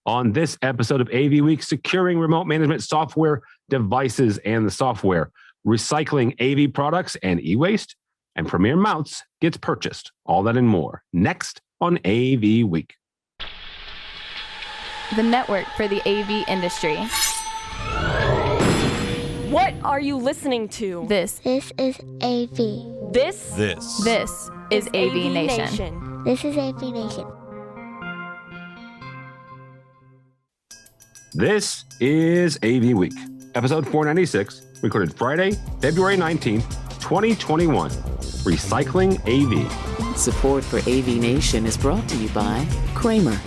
On this episode of AV Week, securing remote management software devices and the software, recycling AV products and e-waste, and Premier Mounts gets purchased. All that and more next on AV Week. The network for the AV industry. What are you listening to? This is AV. This is AVNation. This is AVNation. This is AV Week, episode 496, recorded Friday, February 19th, 2021. Recycling AV. Support for AVNation is brought to you by Kramer,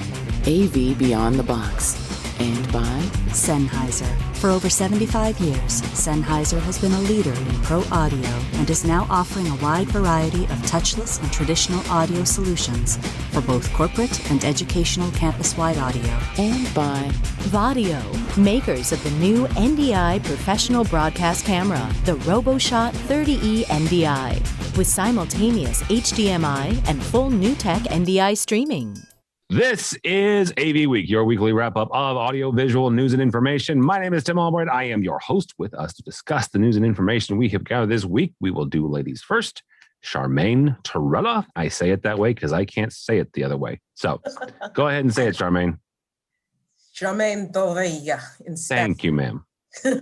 AV Beyond the Box, and by Sennheiser. For over 75 years, Sennheiser has been a leader in pro audio and is now offering a wide variety of touchless and traditional audio solutions for both corporate and educational campus-wide audio. And by Vadio, makers of the new NDI professional broadcast camera, the RoboShot 30E NDI, with simultaneous HDMI and full NewTek NDI streaming. This is AV Week, your weekly wrap-up of audio-visual news and information. My name is Tim Albright. I am your host. With us to discuss the news and information we have gathered this week, we will do ladies first. Charmaine Torella. I say it that way because I can't say it the other way. So go ahead and say it, Charmaine. Charmaine Torella. Thank you, ma'am. And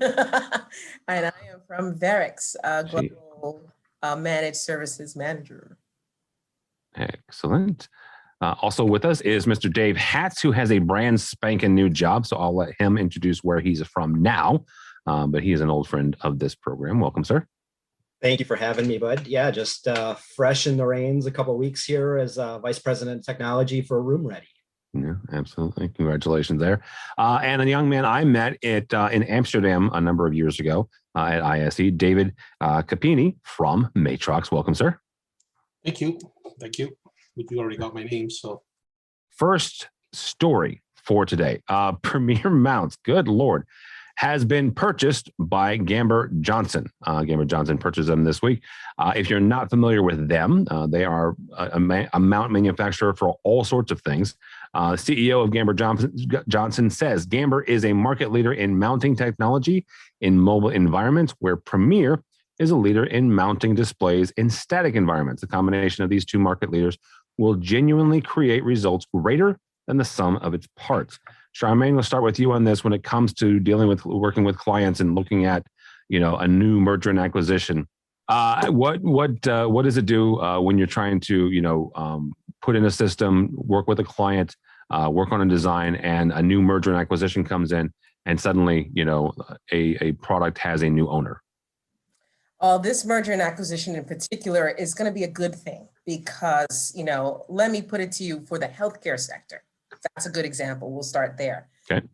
I am from Verix, Global Managed Services Manager. Excellent. Also with us is Mr. Dave Hatz, who has a brand spanking new job. So I'll let him introduce where he's from now. But he is an old friend of this program. Welcome, sir. Thank you for having me, bud. Yeah, just fresh in the reins a couple of weeks here as Vice President of Technology for Room Ready. Yeah, absolutely. Congratulations there. And a young man I met in Amsterdam a number of years ago at ISE, David Capini from Matrox. Welcome, sir. Thank you. You already got my name, so. First story for today. Premier Mounts, good Lord, has been purchased by Gamber Johnson. Gamber Johnson purchased them this week. If you're not familiar with them, they are a mount manufacturer for all sorts of things. CEO of Gamber Johnson says Gamber is a market leader in mounting technology in mobile environments, where Premier is a leader in mounting displays in static environments. The combination of these two market leaders will genuinely create results greater than the sum of its parts. Charmaine, we'll start with you on this when it comes to working with clients and looking at, a new merger and acquisition. What does it do when you're trying to, put in a system, work with a client, work on a design, and a new merger and acquisition comes in, and suddenly, a product has a new owner? This merger and acquisition in particular is going to be a good thing because, let me put it to you, for the healthcare sector, that's a good example. We'll start there. Okay.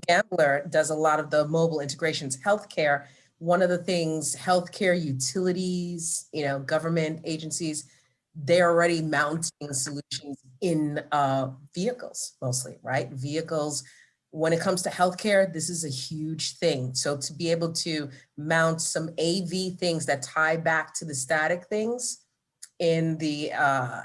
Gambler does a lot of the mobile integrations. Healthcare, one of the things, healthcare utilities, government agencies, they're already mounting solutions in vehicles mostly, right? Vehicles. When it comes to healthcare, this is a huge thing. So to be able to mount some AV things that tie back to the static things in the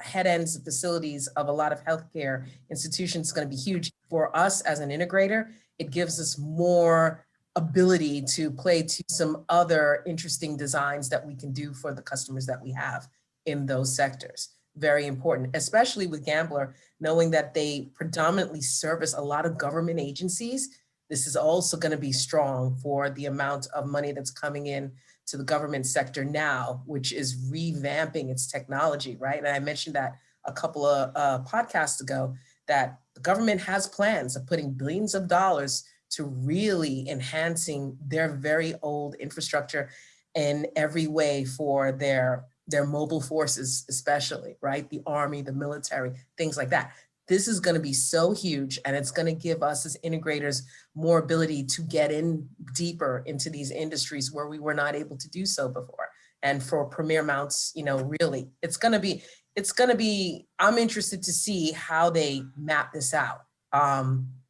head ends of facilities of a lot of healthcare institutions is going to be huge. For us as an integrator, it gives us more ability to play to some other interesting designs that we can do for the customers that we have in those sectors. Very important, especially with Gambler, knowing that they predominantly service a lot of government agencies. This is also going to be strong for the amount of money that's coming in to the government sector now, which is revamping its technology, right? And I mentioned that a couple of podcasts ago, that the government has plans of putting billions of dollars to really enhancing their very old infrastructure in every way for their mobile forces, especially, right? The Army, the military, things like that. This is going to be so huge, and it's going to give us as integrators more ability to get in deeper into these industries where we were not able to do so before. And for Premier Mounts, really, it's going to be, I'm interested to see how they map this out.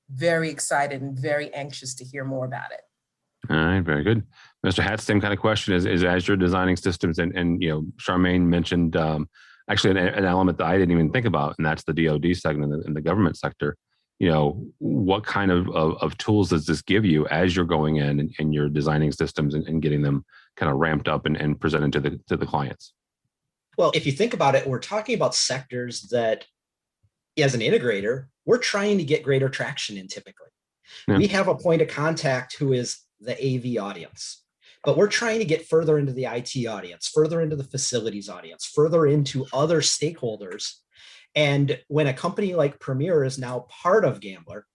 Very excited and very anxious to hear more about it. All right, very good. Mr. Hatz, same kind of question is as you're designing systems, and Charmaine mentioned actually an element that I didn't even think about, and that's the DoD segment in the government sector. what kind of tools does this give you as you're going in and you're designing systems and getting them kind of ramped up and presented to the clients? Well, if you think about it, we're talking about sectors that, as an integrator, we're trying to get greater traction in typically. Yeah. We have a point of contact who is the AV audience, but we're trying to get further into the IT audience, further into the facilities audience, further into other stakeholders. And when a company like Premier is now part of Gambler,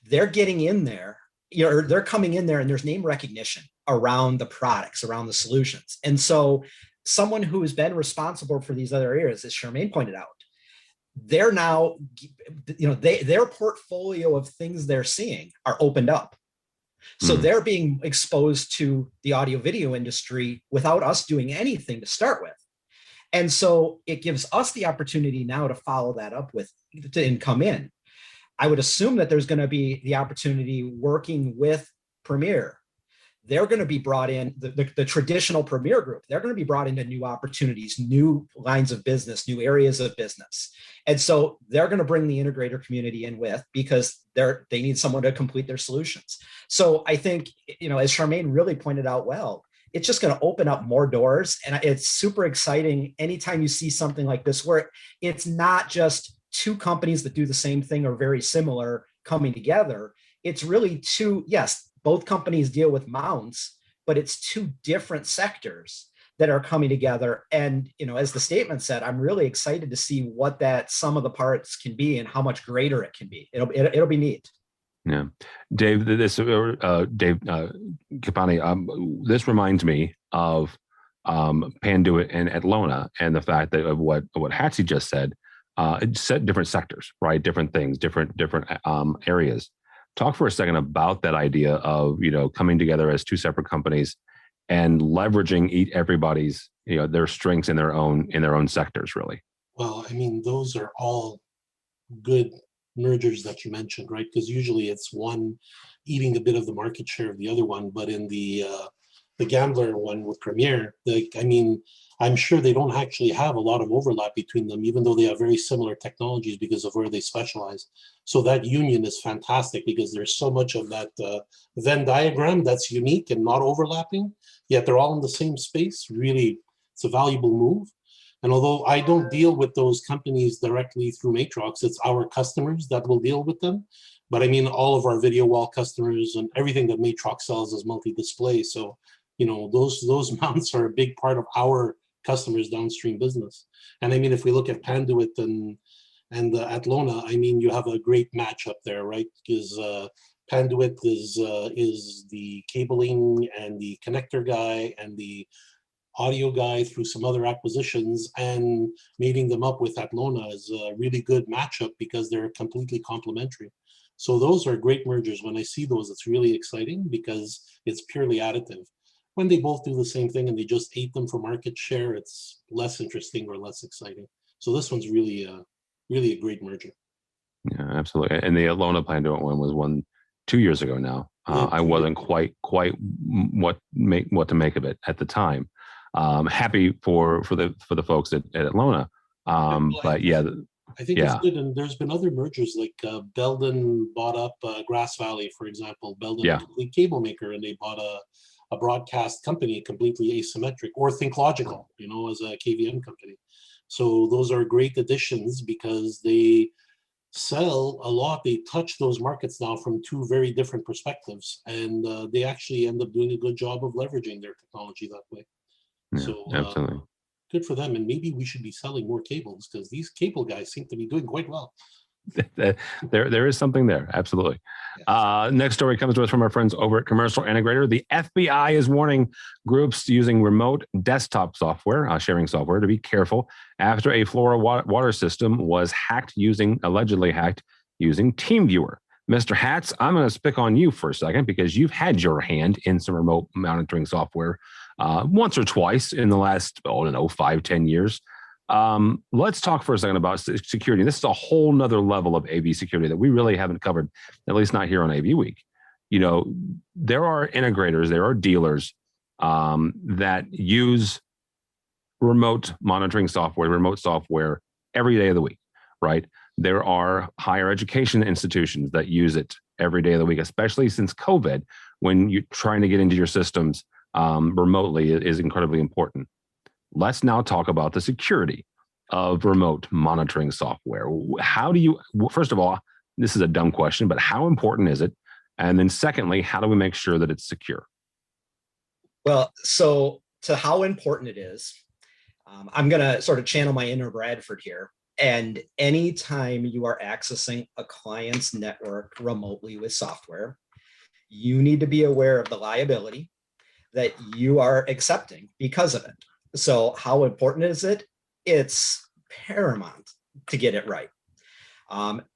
they're getting in there, they're coming in there and there's name recognition around the products, around the solutions. And so someone who has been responsible for these other areas, as Charmaine pointed out, they're now, their portfolio of things they're seeing are opened up. So they're being exposed to the audio video industry without us doing anything to start with. And so it gives us the opportunity now to follow that up with and come in. I would assume that there's going to be the opportunity working with Premier. They're going to be brought in, the traditional Premier group, they're going to be brought into new opportunities, new lines of business, new areas of business. And so they're going to bring the integrator community in with, because they need someone to complete their solutions. So I think, as Charmaine really pointed out well, it's just going to open up more doors. And it's super exciting anytime you see something like this, where it's not just two companies that do the same thing or very similar coming together. It's really two, yes, both companies deal with mounts, but it's two different sectors that are coming together. And, as the statement said, I'm really excited to see what that sum of the parts can be and how much greater it can be. It'll be neat. Yeah. Dave, Dave Capani, this reminds me of Panduit and Atlona, and the fact that of what Hatsie just said, it said different sectors, right? Different things, different areas. Talk for a second about that idea of, coming together as two separate companies and leveraging everybody's, their strengths in their own sectors, really. Well, I mean, those are all good mergers that you mentioned, right? Because usually it's one eating a bit of the market share of the other one. But in the Gambler one with Premier, I'm sure they don't actually have a lot of overlap between them, even though they have very similar technologies because of where they specialize. So that union is fantastic, because there's so much of that Venn diagram that's unique and not overlapping, yet they're all in the same space. Really, it's a valuable move. And although I don't deal with those companies directly through Matrox, it's our customers that will deal with them. But all of our video wall customers and everything that Matrox sells is multi-display. So, those mounts are a big part of our customers' downstream business. And if we look at Panduit and Atlona, you have a great match up there, right? Because Panduit is the cabling and the connector guy and the audio guy through some other acquisitions, and meeting them up with Atlona is a really good matchup because they're completely complementary. So those are great mergers. When I see those, it's really exciting because it's purely additive. When they both do the same thing and they just ate them for market share, it's less interesting or less exciting. So this one's really a great merger. Yeah, absolutely. And the Atlona Panduit one was one 2 years ago now. I wasn't quite what to make of it at the time. Happy for the folks at Atlona. But yeah, I think it's good. And there's been other mergers, like Belden bought up Grass Valley, for example. Belden, a complete cable maker, and they bought a broadcast company, completely asymmetric, or Think Logical, as a KVM company. So those are great additions because they sell a lot. They touch those markets now from two very different perspectives, and they actually end up doing a good job of leveraging their technology that way. Yeah, so absolutely. Good for them. And maybe we should be selling more cables, because these cable guys seem to be doing quite well. There is something there. Absolutely. Yes. Next story comes to us from our friends over at Commercial Integrator. The FBI is warning groups using remote desktop software, sharing software, to be careful after a Florida water system was allegedly hacked using TeamViewer. Mr. Hatz, I'm going to pick on you for a second, because you've had your hand in some remote monitoring software once or twice in the last, 5-10 years. Let's talk for a second about security. This is a whole nother level of AV security that we really haven't covered, at least not here on AVWeek. There are integrators, there are dealers that use remote monitoring software, remote software every day of the week, right? there are higher education institutions that use it every day of the week, especially since COVID, when you're trying to get into your systems remotely is incredibly important. Let's now talk about the security of remote monitoring software. How do you, first of all, this is a dumb question, but how important is it? And then secondly, how do we make sure that it's secure? Well, so to how important it is, I'm going to sort of channel my inner Bradford here. And anytime you are accessing a client's network remotely with software, you need to be aware of the liability that you are accepting because of it. So how important is it? It's paramount to get it right.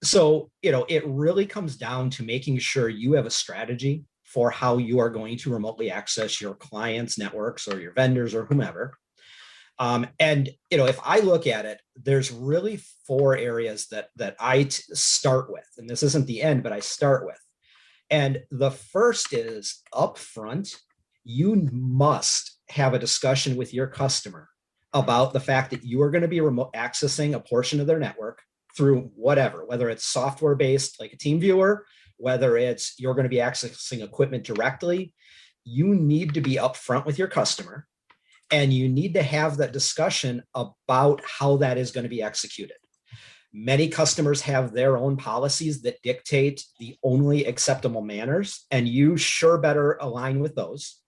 So, it really comes down to making sure you have a strategy for how you are going to remotely access your clients' networks or your vendors or whomever. And if I look at it, there's really 4 areas that I start with, and this isn't the end, but I start with. And the first is upfront, you must have a discussion with your customer about the fact that you are going to be remote accessing a portion of their network through whatever, whether it's software-based like a team viewer, whether it's you're going to be accessing equipment directly. You need to be upfront with your customer, and you need to have that discussion about how that is going to be executed. Many customers have their own policies that dictate the only acceptable manners, and you sure better align with those.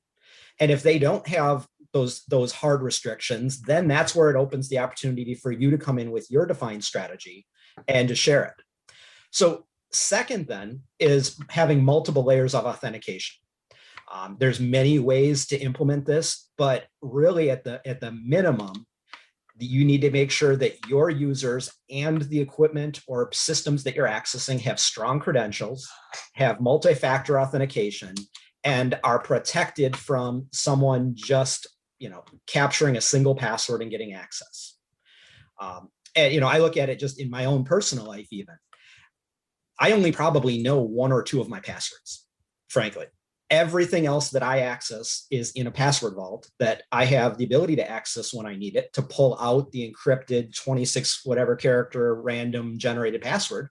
And if they don't have those hard restrictions, then that's where it opens the opportunity for you to come in with your defined strategy and to share it. So second then is having multiple layers of authentication. There's many ways to implement this, but really at the minimum, you need to make sure that your users and the equipment or systems that you're accessing have strong credentials, have multi-factor authentication, and are protected from someone just capturing a single password and getting access. And I look at it just in my own personal life even. I only probably know 1 or 2 of my passwords, frankly. Everything else that I access is in a password vault that I have the ability to access when I need it to pull out the encrypted 26 whatever character random generated password.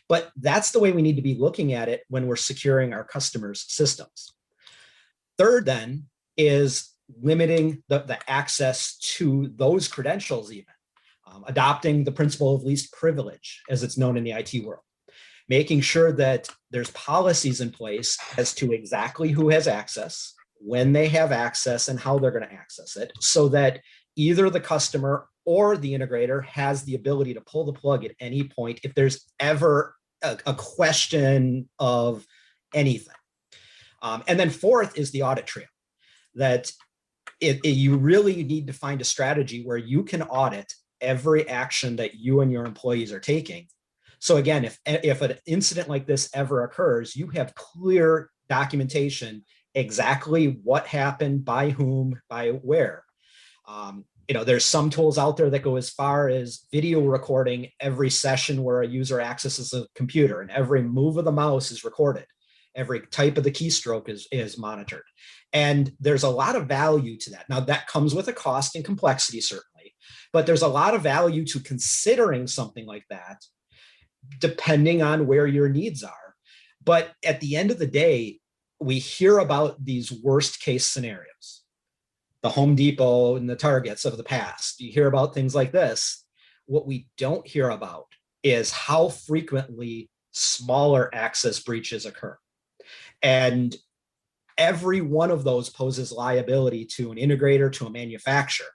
But that's the way we need to be looking at it when we're securing our customers' systems. Third then is limiting the access to those credentials even, adopting the principle of least privilege as it's known in the IT world. Making sure that there's policies in place as to exactly who has access, when they have access, and how they're going to access it, so that either the customer or the integrator has the ability to pull the plug at any point if there's ever a question of anything. And then fourth is the audit trail, that you really need to find a strategy where you can audit every action that you and your employees are taking. So again, if an incident like this ever occurs, you have clear documentation, exactly what happened, by whom, by where. There's some tools out there that go as far as video recording every session where a user accesses a computer, and every move of the mouse is recorded. Every type of the keystroke is monitored. And there's a lot of value to that. Now, that comes with a cost and complexity, certainly, but there's a lot of value to considering something like that, depending on where your needs are. But at the end of the day, we hear about these worst case scenarios, the Home Depot and the Targets of the past. You hear about things like this. What we don't hear about is how frequently smaller access breaches occur. And every one of those poses liability to an integrator, to a manufacturer.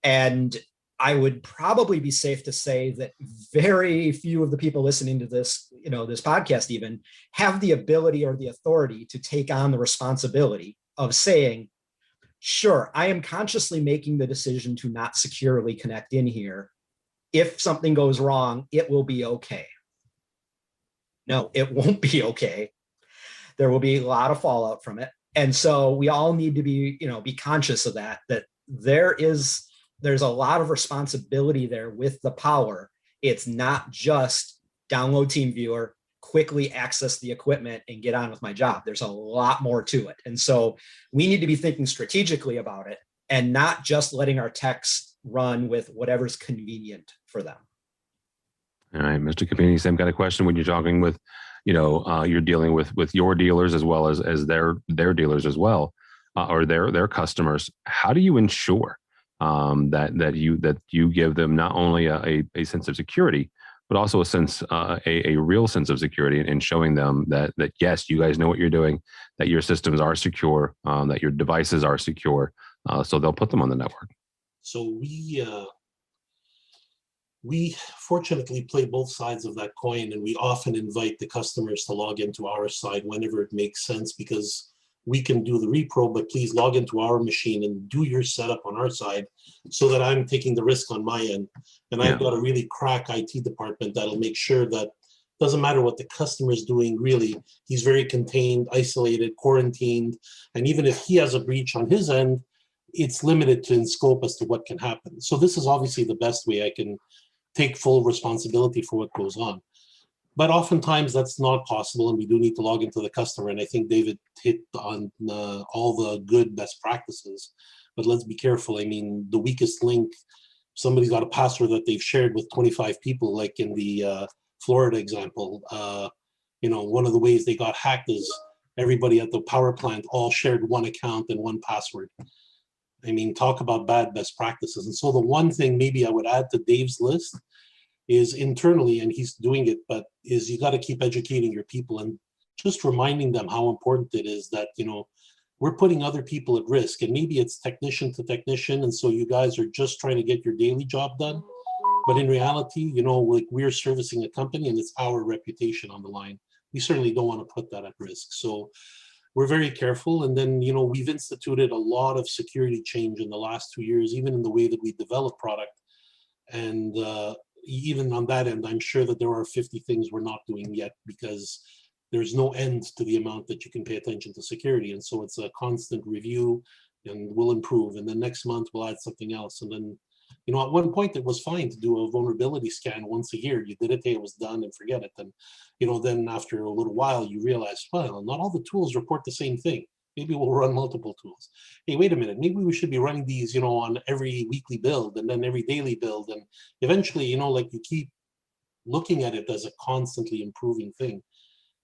And I would probably be safe to say that very few of the people listening to this, this podcast even, have the ability or the authority to take on the responsibility of saying, sure, I am consciously making the decision to not securely connect in here. If something goes wrong, it will be okay. No, it won't be okay. There will be a lot of fallout from it. And so we all need to be conscious of that there's a lot of responsibility there with the power. It's not just download TeamViewer, quickly access the equipment, and get on with my job. There's a lot more to it. And so we need to be thinking strategically about it and not just letting our techs run with whatever's convenient for them. All right, Mr. Capini, same kind of question when you're talking with, you're dealing with your dealers as well as their dealers as well, or their customers. How do you ensure that you give them not only a sense of security, but also a sense a real sense of security, in showing them that yes, you guys know what you're doing, that your systems are secure, that your devices are secure, so they'll put them on the network. So we fortunately play both sides of that coin, and we often invite the customers to log into our side whenever it makes sense, because we can do the repro, but please log into our machine and do your setup on our side, so that I'm taking the risk on my end. And I've got a really crack IT department that'll make sure that doesn't matter what the customer is doing, really, he's very contained, isolated, quarantined. And even if he has a breach on his end, it's limited in scope as to what can happen. So this is obviously the best way I can take full responsibility for what goes on. But oftentimes that's not possible, and we do need to log into the customer. And I think David hit on all the good best practices. But let's be careful. I mean, the weakest link, somebody's got a password that they've shared with 25 people, like in the Florida example. One of the ways they got hacked is everybody at the power plant all shared one account and one password. I mean, talk about bad best practices. And so the one thing maybe I would add to Dave's list is internally, and he's doing it, but is you got to keep educating your people and just reminding them how important it is that, we're putting other people at risk, and maybe it's technician to technician. And so you guys are just trying to get your daily job done. But in reality, like, we're servicing a company and it's our reputation on the line. We certainly don't want to put that at risk. So we're very careful. And then, we've instituted a lot of security change in the last 2 years, even in the way that we develop product. And even on that end, I'm sure that there are 50 things we're not doing yet, because there's no end to the amount that you can pay attention to security. And so it's a constant review, and we'll improve. And then next month we'll add something else. And then, at one point it was fine to do a vulnerability scan once a year. You did it, it was done, and forget it. And, then after a little while you realize, well, not all the tools report the same thing. Maybe we'll run multiple tools. Hey, wait a minute, maybe we should be running these, on every weekly build and then every daily build. And eventually, you keep looking at it as a constantly improving thing.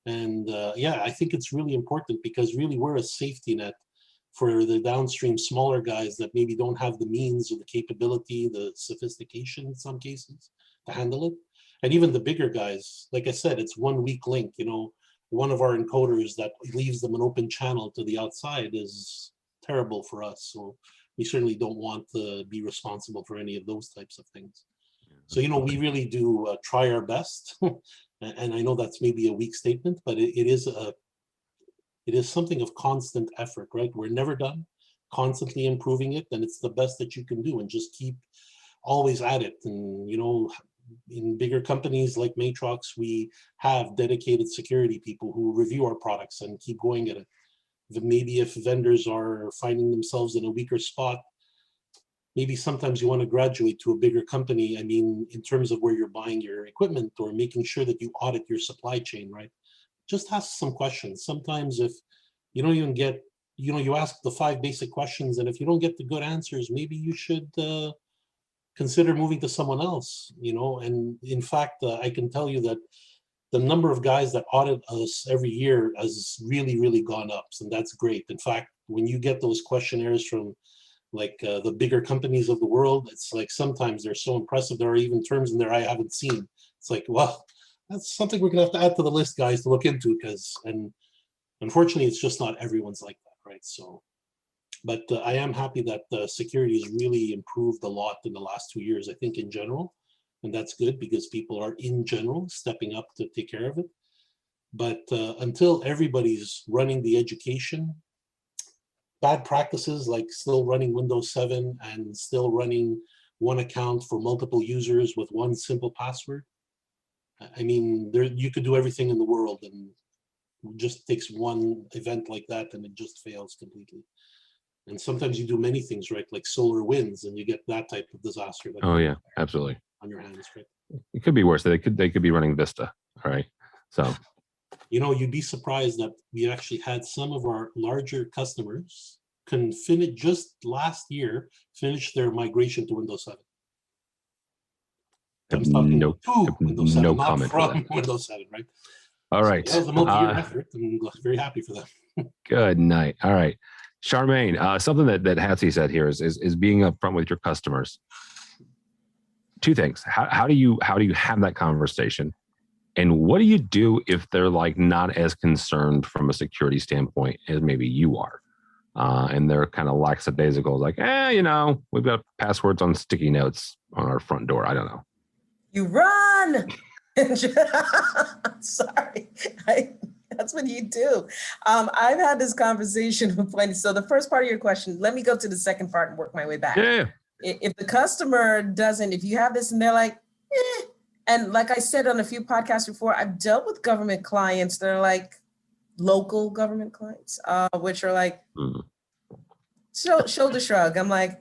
And I think it's really important, because really we're a safety net for the downstream smaller guys that maybe don't have the means or the capability, the sophistication in some cases to handle it. And even the bigger guys, like I said, it's one weak link. One of our encoders that leaves them an open channel to the outside is terrible for us. So we certainly don't want to be responsible for any of those types of things. So, we really do try our best. And I know that's maybe a weak statement, but it is something of constant effort, right? We're never done, constantly improving it, and it's the best that you can do, and just keep always at it. And, in bigger companies like Matrox, we have dedicated security people who review our products and keep going at it. Maybe if vendors are finding themselves in a weaker spot, maybe sometimes you want to graduate to a bigger company. I mean, in terms of where you're buying your equipment, or making sure that you audit your supply chain, right? Just ask some questions. Sometimes if you don't even get, you ask the 5 basic questions, and if you don't get the good answers, maybe you should consider moving to someone else, And in fact, I can tell you that the number of guys that audit us every year has really, really gone up. And that's great. In fact, when you get those questionnaires from the bigger companies of the world, it's like sometimes they're so impressive. There are even terms in there I haven't seen. It's like, well, that's something we're gonna have to add to the list, guys, to look into, and unfortunately, it's just not everyone's like that, right? So, but I am happy that security has really improved a lot in the last 2 years, I think, in general, and that's good, because people are in general stepping up to take care of it. But until everybody's running the education, bad practices like still running Windows 7 and still running one account for multiple users with one simple password. I mean, you could do everything in the world, and it just takes one event like that and it just fails completely. And sometimes you do many things, right? Like solar winds, and you get that type of disaster. Oh yeah, absolutely. On your hands, right? It could be worse. They could be running Vista. All right. So, you'd be surprised that we actually had some of our larger customers can finish, just last year, finish their migration to Windows 7. I'm talking no, to Windows 7, no not comment for from Windows 7, right? All right. So that was a multi-year effort. I'm very happy for them. Good night. All right. Charmaine, something that Hattie said here is being upfront with your customers. Two things. How do you have that conversation? And what do you do if they're like not as concerned from a security standpoint as maybe you are? And they're kind of lackadaisical, like, we've got passwords on sticky notes on our front door. I don't know. You run. Sorry. That's what you do. I've had this conversation with plenty. So the first part of your question, let me go to the second part and work my way back. Yeah. If the customer doesn't, if you have this and they're like, and like I said on a few podcasts before, I've dealt with government clients that are like local government clients, which are like, shoulder shrug. I'm like,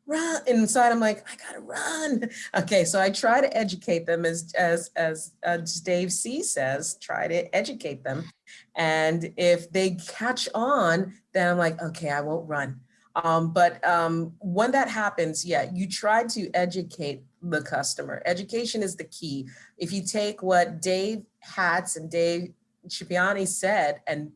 run. Inside, I'm like, I gotta run. Okay, so I try to educate them as Dave C says, try to educate them. And if they catch on, then I'm like, okay, I won't run. But when that happens, you try to educate the customer. Education is the key. If you take what Dave Hatz and Dave Cipriani said and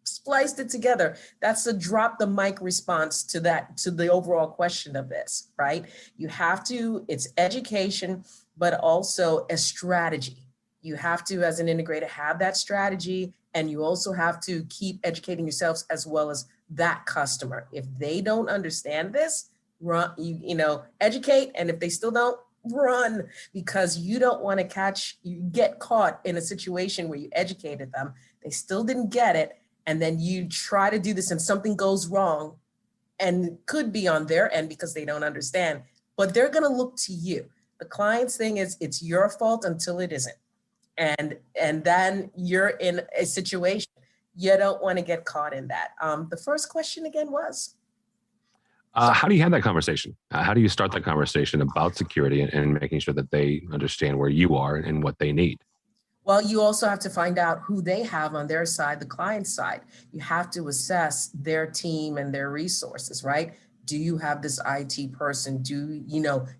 spliced it together, that's a drop the mic response to the overall question of this, right? You have to, it's education, but also a strategy. You have to, as an integrator, have that strategy, and you also have to keep educating yourselves as well as that customer. If they don't understand this, run, educate, and if they still don't, run, because you don't want to get caught in a situation where you educated them, they still didn't get it, and then you try to do this and something goes wrong, and it could be on their end because they don't understand, but they're going to look to you. The client's thing is it's your fault until it isn't. And then you're in a situation, you don't want to get caught in that. The first question again was? How do you have that conversation? How do you start that conversation about security and making sure that they understand where you are and what they need? Well, you also have to find out who they have on their side, the client side. You have to assess their team and their resources, right? Do you have this IT person?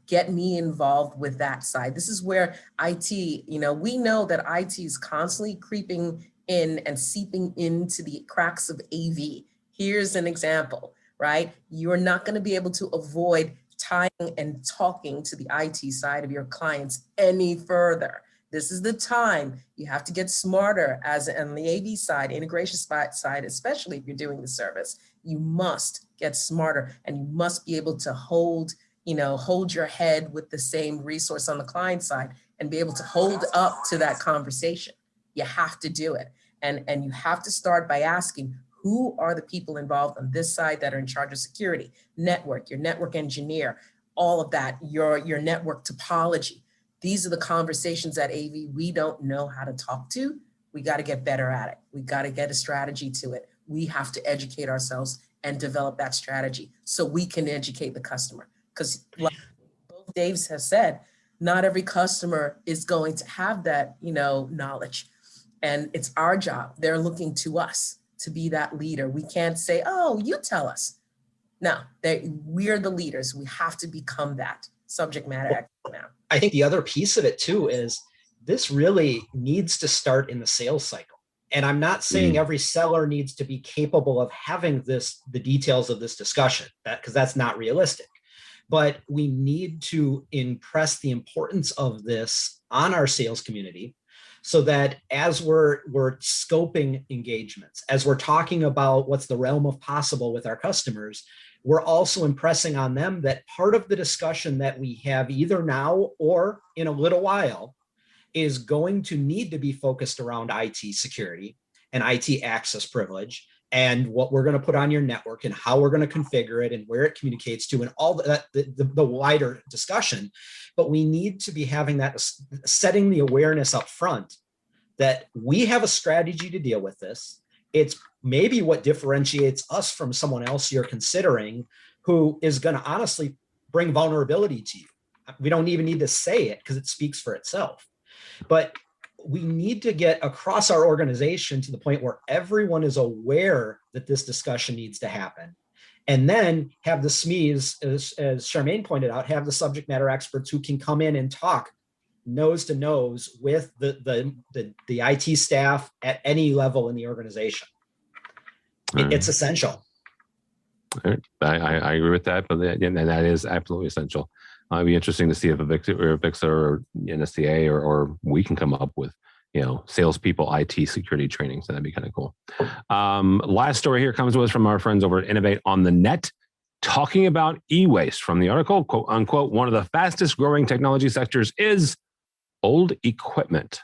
Get me involved with that side. This is where IT, we know that IT is constantly creeping in and seeping into the cracks of AV. Here's an example, right? You're not going to be able to avoid tying and talking to the IT side of your clients any further. This is the time you have to get smarter as on the AV side, integration side, especially if you're doing the service. You must get smarter, and you must be able to hold your head with the same resource on the client side and be able to hold up to that conversation. You have to do it. And you have to start by asking, who are the people involved on this side that are in charge of security, network, your network engineer, all of that, your network topology. These are the conversations at AV we don't know how to talk to. We got to get better at it. We got to get a strategy to it. We have to educate ourselves and develop that strategy so we can educate the customer. Because like both Daves have said, not every customer is going to have that, knowledge. And it's our job. They're looking to us to be that leader. We can't say, oh, you tell us. No, we're the leaders. We have to become that subject matter expert now. I think the other piece of it too is this really needs to start in the sales cycle. And I'm not saying every seller needs to be capable of having the details of this discussion, because that's not realistic. But we need to impress the importance of this on our sales community so that as we're scoping engagements, as we're talking about what's the realm of possible with our customers, we're also impressing on them that part of the discussion that we have either now or in a little while is going to need to be focused around IT security and IT access privilege and what we're going to put on your network and how we're going to configure it and where it communicates to and all that, the wider discussion. But we need to be having that, setting the awareness up front that we have a strategy to deal with this. It's maybe what differentiates us from someone else you're considering who is going to honestly bring vulnerability to you. We don't even need to say it because it speaks for itself. But we need to get across our organization to the point where everyone is aware that this discussion needs to happen. And then have the SMEs, as Charmaine pointed out, have the subject matter experts who can come in and talk nose to nose with the IT staff at any level in the organization. It's essential. I agree with that, but and that is absolutely essential. It'd be interesting to see if a Vixa or NSTA or we can come up with, salespeople IT security training. So that'd be kind of cool. Last story here comes to us from our friends over at Innovate on the Net, talking about e-waste. From the article, quote unquote, one of the fastest growing technology sectors is old equipment.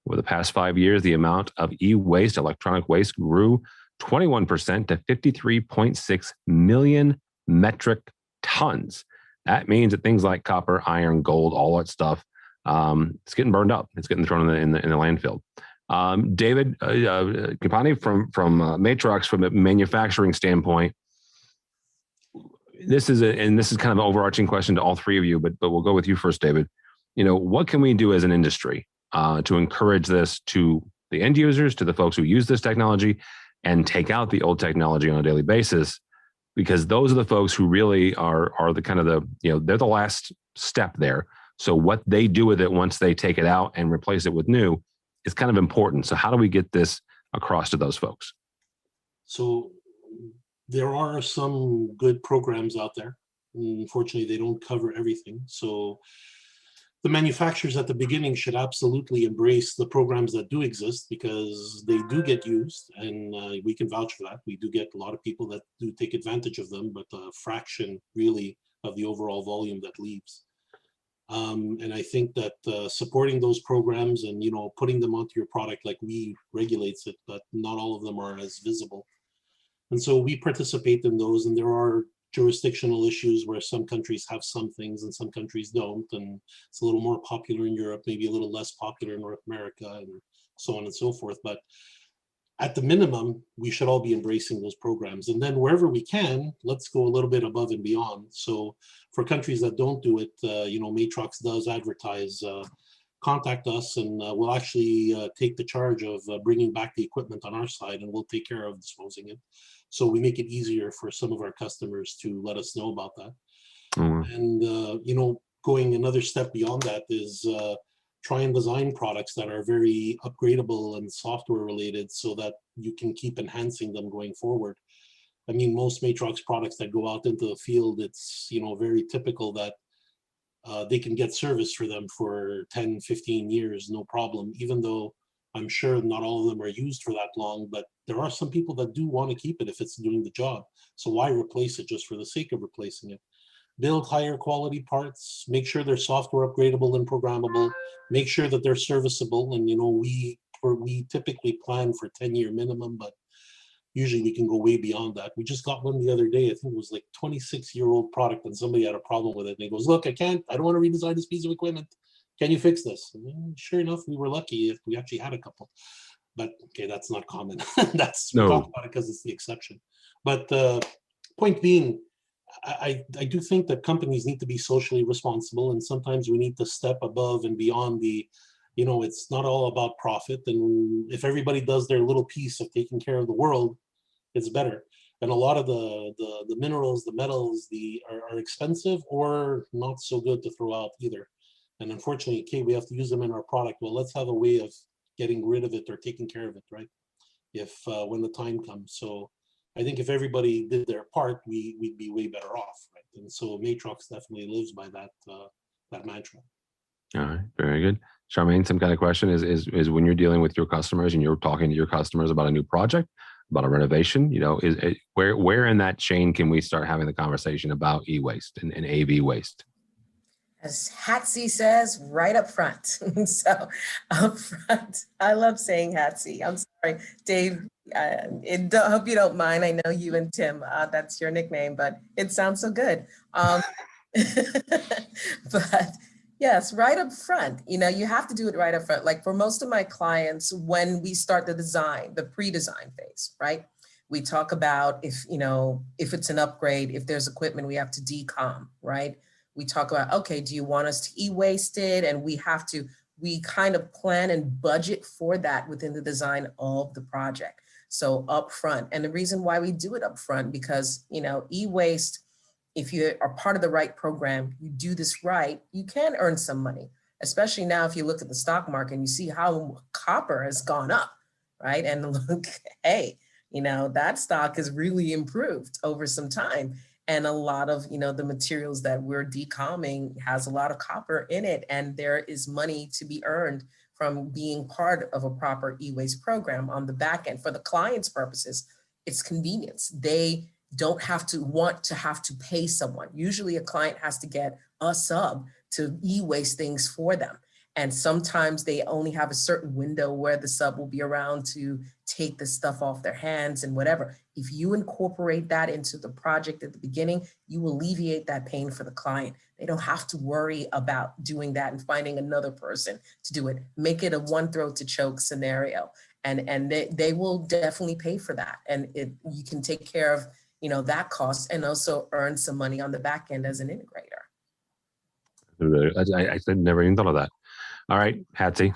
Over the past 5 years, the amount of e-waste, electronic waste, grew 21% to 53.6 million metric tons. That means that things like copper, iron, gold, all that stuff, it's getting burned up. It's getting thrown in the landfill. David Kapani from Matrox, from a manufacturing standpoint, this is kind of an overarching question to all three of you, but we'll go with you first, David. What can we do as an industry to encourage this to the end users, to the folks who use this technology, and take out the old technology on a daily basis? Because those are the folks who really are the kind of they're the last step there. So what they do with it once they take it out and replace it with new is kind of important. So how do we get this across to those folks? So there are some good programs out there. Unfortunately, they don't cover everything. So the manufacturers at the beginning should absolutely embrace the programs that do exist, because they do get used, and we can vouch for that. We do get a lot of people that do take advantage of them, but a fraction really of the overall volume that leaves. And I think that supporting those programs and putting them onto your product, like we regulates it, but not all of them are as visible. And so we participate in those, and there are jurisdictional issues where some countries have some things and some countries don't, and it's a little more popular in Europe, maybe a little less popular in North America, and so on and so forth. But at the minimum, we should all be embracing those programs, and then wherever we can, let's go a little bit above and beyond. So for countries that don't do it, Matrox does advertise, contact us, and we'll actually take the charge of bringing back the equipment on our side, and we'll take care of disposing it. So we make it easier for some of our customers to let us know about that. And, going another step beyond that is try and design products that are very upgradable and software related, so that you can keep enhancing them going forward. I mean, most Matrox products that go out into the field, it's, very typical that they can get service for them for 10, 15 years, no problem, even though I'm sure not all of them are used for that long, but there are some people that do want to keep it if it's doing the job. So why replace it just for the sake of replacing it? Build higher quality parts, make sure they're software upgradable and programmable, make sure that they're serviceable. And, we typically plan for 10-year minimum, but usually we can go way beyond that. We just got one the other day. I think it was like 26-year-old product, and somebody had a problem with it. And he goes, look, I don't want to redesign this piece of equipment. Can you fix this? And sure enough, we were lucky if we actually had a couple. But okay, that's not common. We talk about it because it's the exception. But point being, I do think that companies need to be socially responsible, and sometimes we need to step above and beyond the, it's not all about profit. And if everybody does their little piece of taking care of the world, it's better. And a lot of the minerals, the metals, are expensive or not so good to throw out either. And unfortunately, okay, we have to use them in our product. Well, let's have a way of getting rid of it or taking care of it, right? If when the time comes. So I think if everybody did their part, we'd be way better off, right? And so Matrox definitely lives by that mantra. All right, very good. Charmaine, some kind of question is when you're dealing with your customers and you're talking to your customers about a new project, about a renovation, where in that chain can we start having the conversation about e-waste and AV waste? As Hatsy says, right up front. So up front, I love saying Hatsy. I'm sorry, Dave. I hope you don't mind. I know you and Tim, that's your nickname, but it sounds so good. But yes, right up front, you have to do it right up front. Like for most of my clients, when we start the design, the pre-design phase, right? We talk about if it's an upgrade, if there's equipment we have to decom, right? We talk about, okay, do you want us to e-waste it? And we kind of plan and budget for that within the design of the project. So upfront. And the reason why we do it upfront, because, e-waste, if you are part of the right program, you do this right, you can earn some money. especially now if you look at the stock market and you see how copper has gone up, right? And look, hey, that stock has really improved over some time. And a lot of, the materials that we're decomming has a lot of copper in it. And there is money to be earned from being part of a proper e-waste program on the back end. For the client's purposes, it's convenience. They don't have to pay someone. Usually a client has to get a sub to e-waste things for them. And sometimes they only have a certain window where the sub will be around to take the stuff off their hands and whatever. If you incorporate that into the project at the beginning, you alleviate that pain for the client. They don't have to worry about doing that and finding another person to do it. Make it a one throat to choke scenario. And they will definitely pay for that. And you can take care of, that cost and also earn some money on the back end as an integrator. I never even thought of that. All right, Hatsy.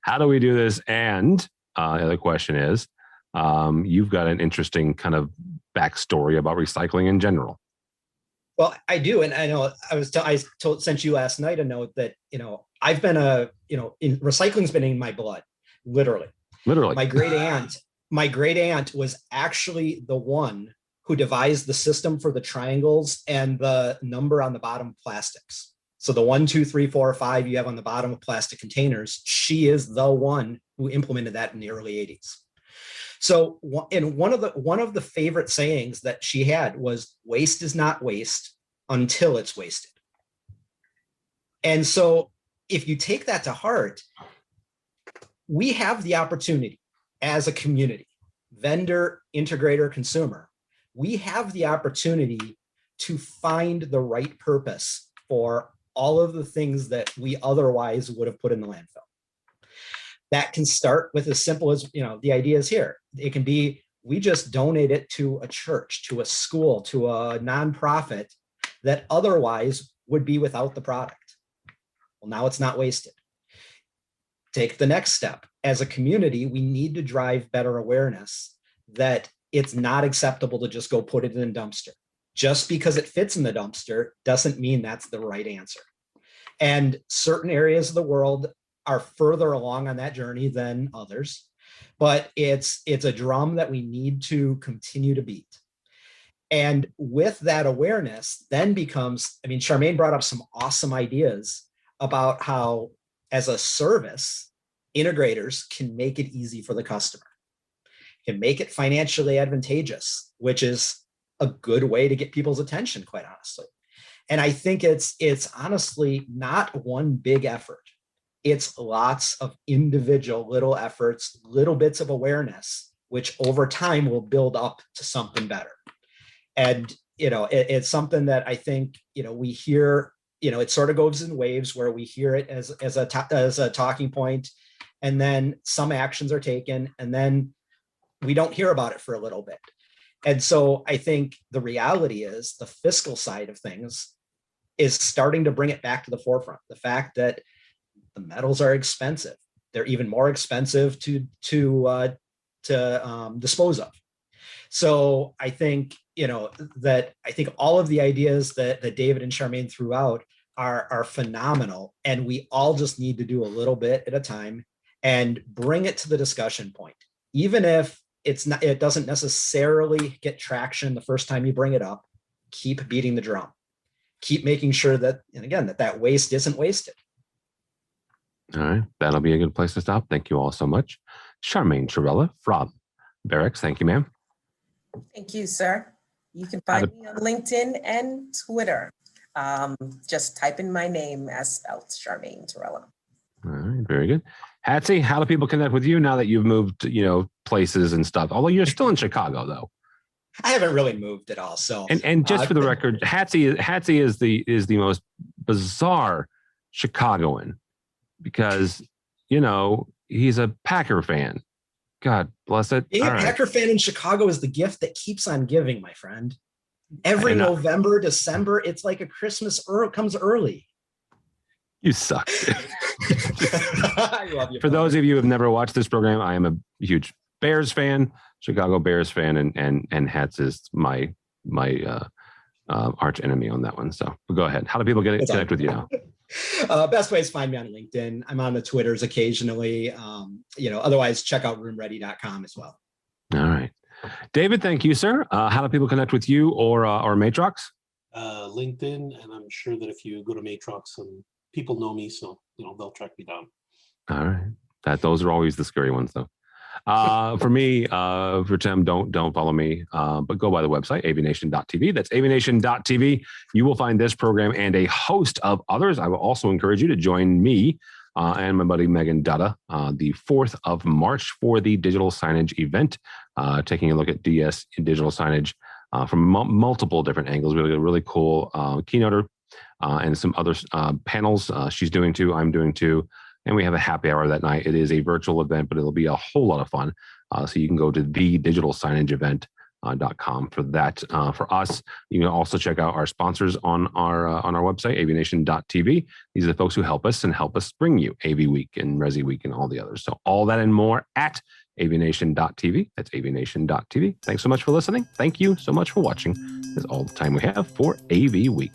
How do we do this? And the other question is, you've got an interesting kind of backstory about recycling in general. Well, I do, and I know sent you last night a note that I've been recycling's been in my blood, literally. My great aunt was actually the one who devised the system for the triangles and the number on the bottom of plastics. So the 1, 2, 3, 4, 5 you have on the bottom of plastic containers, she is the one who implemented that in the early 80s. So, and one of the favorite sayings that she had was, "Waste is not waste until it's wasted." And so if you take that to heart, we have the opportunity as a community, vendor, integrator, consumer, we have the opportunity to find the right purpose for all of the things that we otherwise would have put in the landfill. That can start with as simple as, the idea is here. It can be, we just donate it to a church, to a school, to a nonprofit that otherwise would be without the product. Well, now it's not wasted. Take the next step. As a community, we need to drive better awareness that it's not acceptable to just go put it in a dumpster. Just because it fits in the dumpster doesn't mean that's the right answer. And certain areas of the world are further along on that journey than others, but it's a drum that we need to continue to beat. And with that awareness then becomes, Charmaine brought up some awesome ideas about how, as a service, integrators can make it easy for the customer, can make it financially advantageous, which is a good way to get people's attention, quite honestly. And I think it's honestly not one big effort. It's lots of individual little efforts, little bits of awareness, which over time will build up to something better. And, it's something that I think, we hear, it sort of goes in waves where we hear it as a talking point, and then some actions are taken, and then we don't hear about it for a little bit. And so I think the reality is the fiscal side of things is starting to bring it back to the forefront. The fact that the metals are expensive. They're even more expensive to dispose of. So I think, all of the ideas that David and Charmaine threw out are phenomenal. And we all just need to do a little bit at a time and bring it to the discussion point. Even if it doesn't necessarily get traction the first time you bring it up, keep beating the drum. Keep making sure that waste isn't wasted. All right. That'll be a good place to stop. Thank you all so much. Charmaine Torella from Barracks. Thank you, ma'am. Thank you, sir. You can find me on LinkedIn and Twitter. Just type in my name as spelled, Charmaine Torella. All right. Very good. Hatsy, how do people connect with you now that you've moved, places and stuff? Although you're still in Chicago, though. I haven't really moved at all. So, and just for the record, Hatsy is the most bizarre Chicagoan because he's a Packer fan. God bless it. Being a Packer fan in Chicago is the gift that keeps on giving, my friend. Every November, December, it's like a Christmas comes early. You suck. I love you. For those of you who have never watched this program, I am a huge Bears fan, Chicago Bears fan, and Hats is my arch enemy on that one. So go ahead. How do people connect with you now? Best way is find me on LinkedIn. I'm on the Twitters occasionally. Otherwise check out roomready.com as well. All right. David, thank you, sir. How do people connect with you or Matrox? LinkedIn, and I'm sure that if you go to Matrox, and people know me, so they'll track me down. All right. Those are always the scary ones, though. For me, for Tim, don't follow me, but go by the website, AVNation.tv. That's AVNation.tv. You will find this program and a host of others. I will also encourage you to join me and my buddy Megan Dutta the 4th of March for the digital signage event, taking a look at DS digital signage from multiple different angles. We have a really cool keynoter and some other panels she's doing too, I'm doing too. And we have a happy hour that night. It is a virtual event, but it'll be a whole lot of fun. So you can go to thedigitalsignageevent.com for that. For us, you can also check out our sponsors on our website, AVNation.tv. These are the folks who help us bring you AVWeek and ResiWeek and all the others. So all that and more at AVNation.tv. That's AVNation.tv. Thanks so much for listening. Thank you so much for watching. That's all the time we have for AV Week.